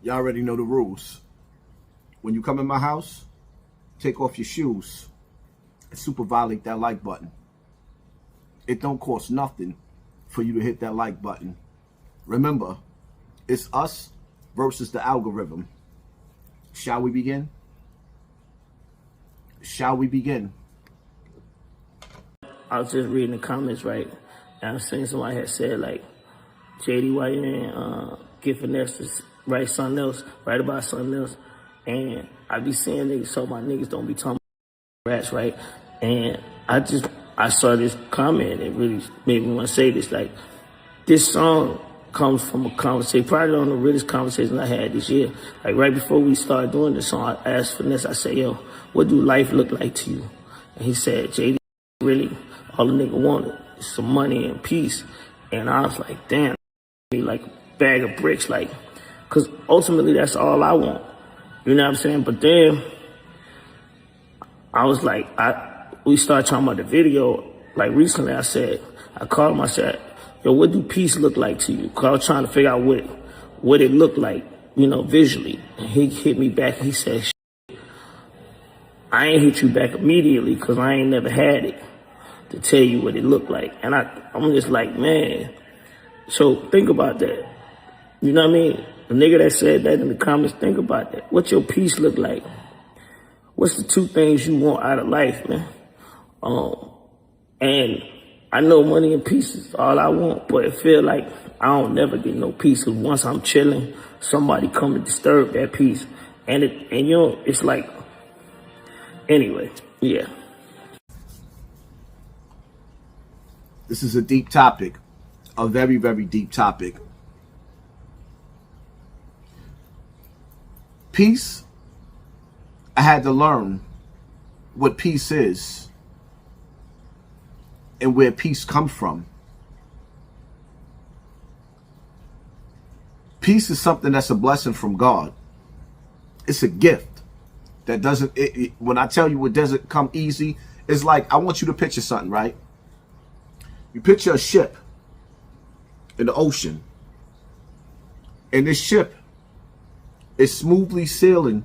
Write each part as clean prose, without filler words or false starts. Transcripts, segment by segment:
Y'all already know the rules. When you come in my house, take off your shoes and super violate that like button. It don't cost nothing for you to hit that like button. Remember, it's us versus the algorithm. Shall we begin? Shall we begin? I was just reading the comments, right? And I seen somebody had said, like, JD, why you ain't get finesse to write something else, write about something else? And I be seeing niggas, so my niggas don't be talking about rats, right? And I saw this comment and it really made me want to say this. Like, this song comes from a conversation, probably one of the realest conversations I had this year. Like, right before we started doing this song, I asked Finesse, I said, yo, what do life look like to you? And he said, JD, really, all the nigga wanted is some money and peace. And I was like, damn, like a bag of bricks, like, because ultimately that's all I want. You know what I'm saying? But then I was like, we started talking about the video. Like recently I called him, I said, yo, what do peace look like to you? Because I was trying to figure out what it looked like, you know, visually. And he hit me back and he said, I ain't hit you back immediately because I ain't never had it to tell you what it looked like. And I'm just like, man, so think about that. You know what I mean? The nigga that said that in the comments, think about that. What's your peace look like? What's the two things you want out of life, man? And I know money and peace is all I want, but it feel like I don't never get no peace. Cause once I'm chilling, somebody come to disturb that peace. And you know, it's like, anyway, yeah. This is a deep topic, a very, very deep topic. Peace, I had to learn what peace is and where peace comes from. Peace is something that's a blessing from God. It's a gift that doesn't, when I tell you it doesn't come easy, it's like, I want you to picture something, right? You picture a ship in the ocean, and this ship is smoothly sailing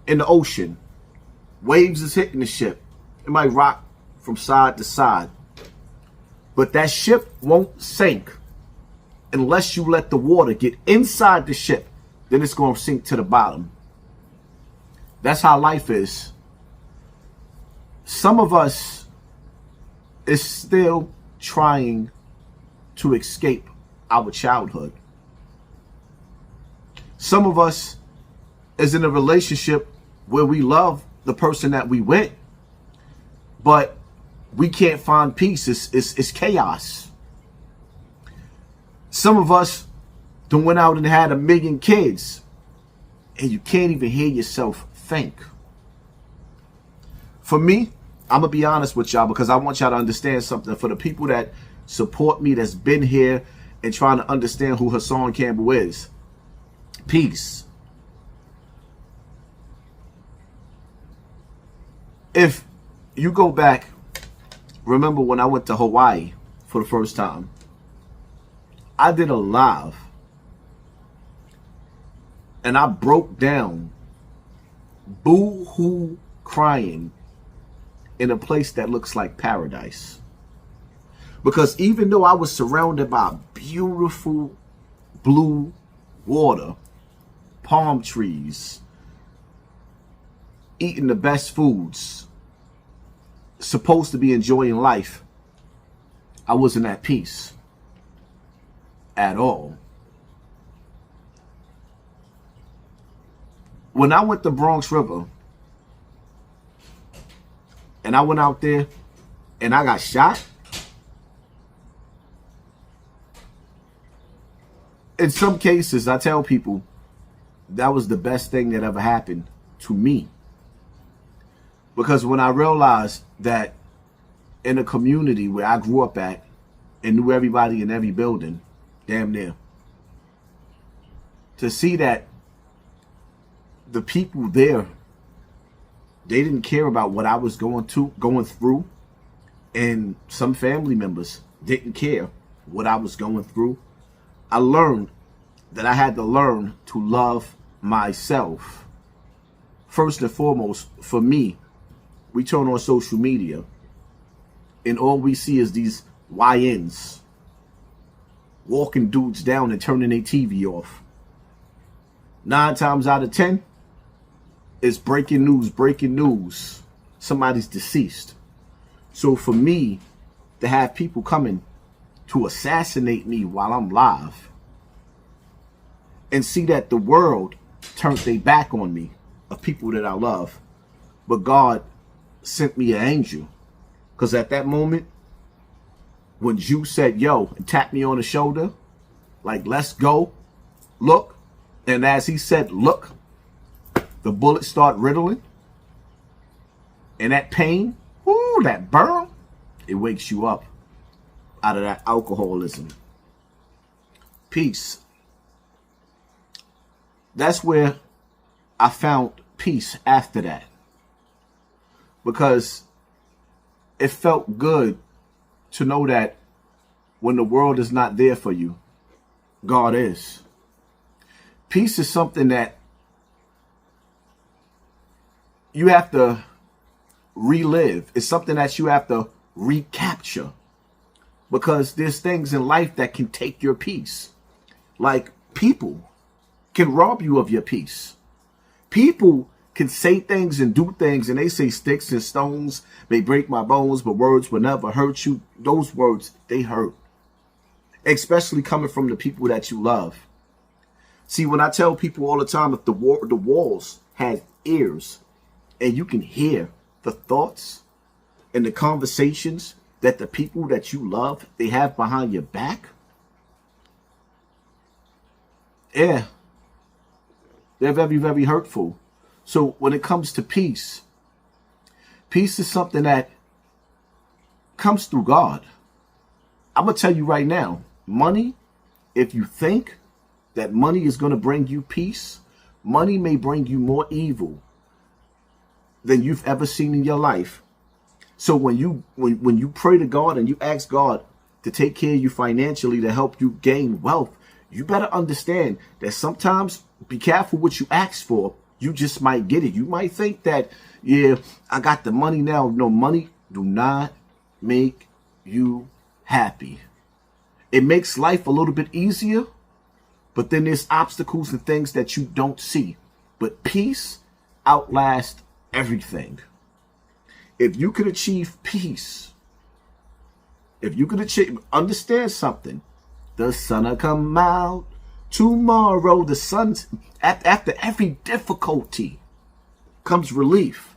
in the ocean. Waves is hitting the ship. It might rock from side to side, but that ship won't sink unless you let the water get inside the ship. Then it's going to sink to the bottom. That's how life is. Some of us is still trying to escape our childhood. Some of us is in a relationship where we love the person that we with, but we can't find peace. It's chaos. Some of us done went out and had 1 million kids, and you can't even hear yourself think. For me, I'm going to be honest with y'all because I want y'all to understand something. For the people that support me, that's been here and trying to understand who Hassan Campbell is. Peace. If you go back, remember when I went to Hawaii for the first time, I did a live and I broke down boo-hoo crying in a place that looks like paradise. Because even though I was surrounded by beautiful blue water, palm trees, eating the best foods, supposed to be enjoying life, I wasn't at peace at all. When I went to Bronx River and I went out there and I got shot, in some cases, I tell people that was the best thing that ever happened to me. Because when I realized that in a community where I grew up at and knew everybody in every building, damn near, to see that the people there, they didn't care about what I was going through, and some family members didn't care what I was going through. I learned that I had to learn to love myself. First and foremost, for me, we turn on social media and all we see is these YNs walking dudes down and turning their TV off. 9 times out of 10, it's breaking news. Somebody's deceased. So for me to have people coming to assassinate me while I'm live and see that the world turned their back on me, of people that I love, but God sent me an angel. Because at that moment, when Jew said, yo, and tapped me on the shoulder, like, let's go, look. And as he said, look, the bullets start riddling. And that pain, whoo, that burn, it wakes you up out of that alcoholism. Peace. That's where I found peace after that. Because it felt good to know that when the world is not there for you, God is. Peace is something that you have to relive. It's something that you have to recapture. Because there's things in life that can take your peace. Like people can rob you of your peace. People can say things and do things, and they say sticks and stones may break my bones, but words will never hurt you. Those words, they hurt. Especially coming from the people that you love. See, when I tell people all the time, if the walls had ears and you can hear the thoughts and the conversations that the people that you love, they have behind your back. Yeah. They're very, very hurtful. So when it comes to peace, peace is something that comes through God. I'm going to tell you right now, money, if you think that money is going to bring you peace, money may bring you more evil than you've ever seen in your life. So when you pray to God and you ask God to take care of you financially, to help you gain wealth, you better understand that sometimes be careful what you ask for. You just might get it. You might think that, yeah, I got the money now. No, money do not make you happy. It makes life a little bit easier, but then there's obstacles and things that you don't see. But peace outlasts everything. If you could achieve peace, if you could understand something, the sun will come out tomorrow. The sun's after every difficulty comes relief.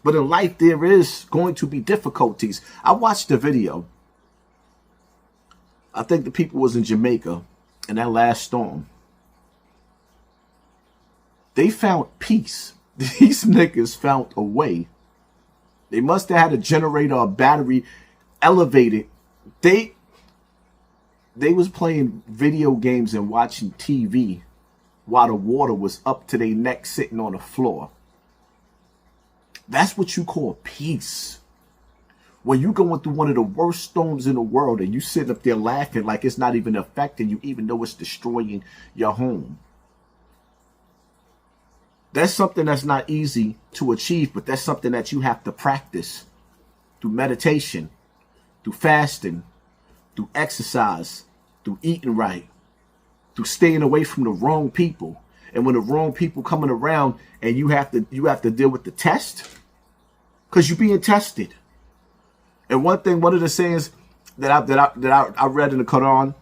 But in life, there is going to be difficulties. I watched the video. I think the people was in Jamaica in that last storm. They found peace. These niggas found a way. They must have had a generator or battery elevated. They was playing video games and watching TV while the water was up to their neck sitting on the floor. That's what you call peace. When you're going through one of the worst storms in the world and you sitting up there laughing like it's not even affecting you, even though it's destroying your home. That's something that's not easy to achieve, but that's something that you have to practice through meditation, through fasting, through exercise, through eating right, through staying away from the wrong people. And when the wrong people coming around and you have to deal with the test, because you're being tested. And one of the sayings that I read in the Quran,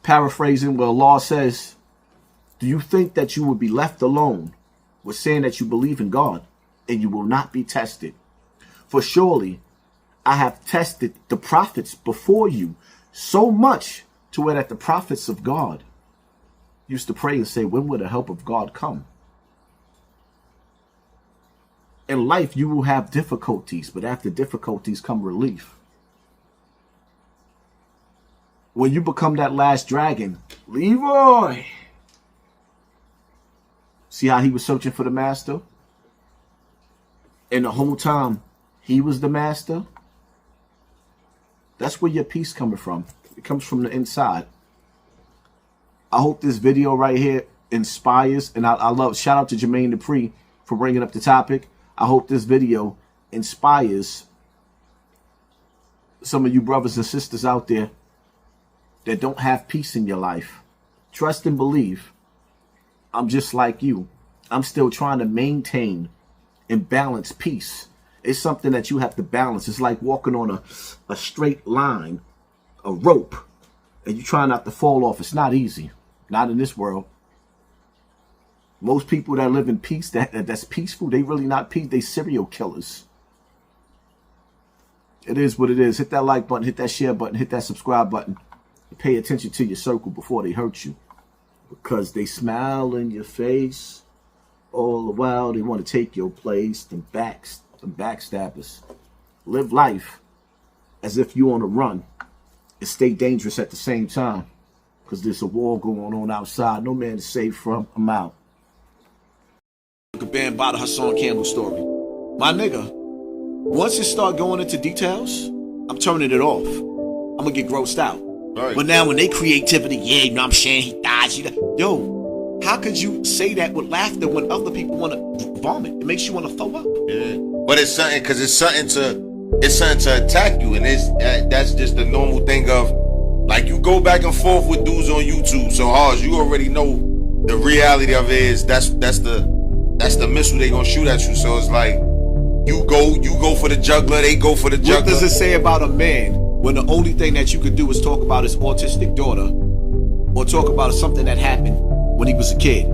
paraphrasing where Allah says, do you think that you will be left alone with saying that you believe in God and you will not be tested? For surely I have tested the prophets before you so much to where that the prophets of God used to pray and say, when will the help of God come? In life, you will have difficulties, but after difficulties come relief. When you become that last dragon, Leroy, see how he was searching for the master? And the whole time, he was the master. That's where your peace coming from. It comes from the inside. I hope this video right here inspires. And I love, shout out to Jermaine Dupri for bringing up the topic. I hope this video inspires some of you brothers and sisters out there that don't have peace in your life. Trust and believe. I'm just like you. I'm still trying to maintain and balance peace. It's something that you have to balance. It's like walking on a straight line, a rope, and you try not to fall off. It's not easy. Not in this world. Most people that live in peace, that's peaceful, they really not peace. They serial killers. It is what it is. Hit that like button, hit that share button, hit that subscribe button. Pay attention to your circle before they hurt you. Because they smile in your face all the while. They want to take your place. Them backstabbers. Live life as if you're on a run. And stay dangerous at the same time. Because there's a war going on outside. No man is safe from. I'm out. Banned by the Hassan Campbell story. My nigga, once it start going into details, I'm turning it off. I'm going to get grossed out. Right. But now when they creativity, yeah, you know what I'm saying, he dies. Yo, how could you say that with laughter when other people want to vomit? It makes you want to throw up. Yeah. But it's something, because it's something to attack you. And that's just the normal thing of, like, you go back and forth with dudes on YouTube so hard, you already know the reality of it is that's the missile they gonna shoot at you. So it's like, you go for the juggler, they go for the juggler. What does it say about a man when the only thing that you could do is talk about his autistic daughter or talk about something that happened when he was a kid?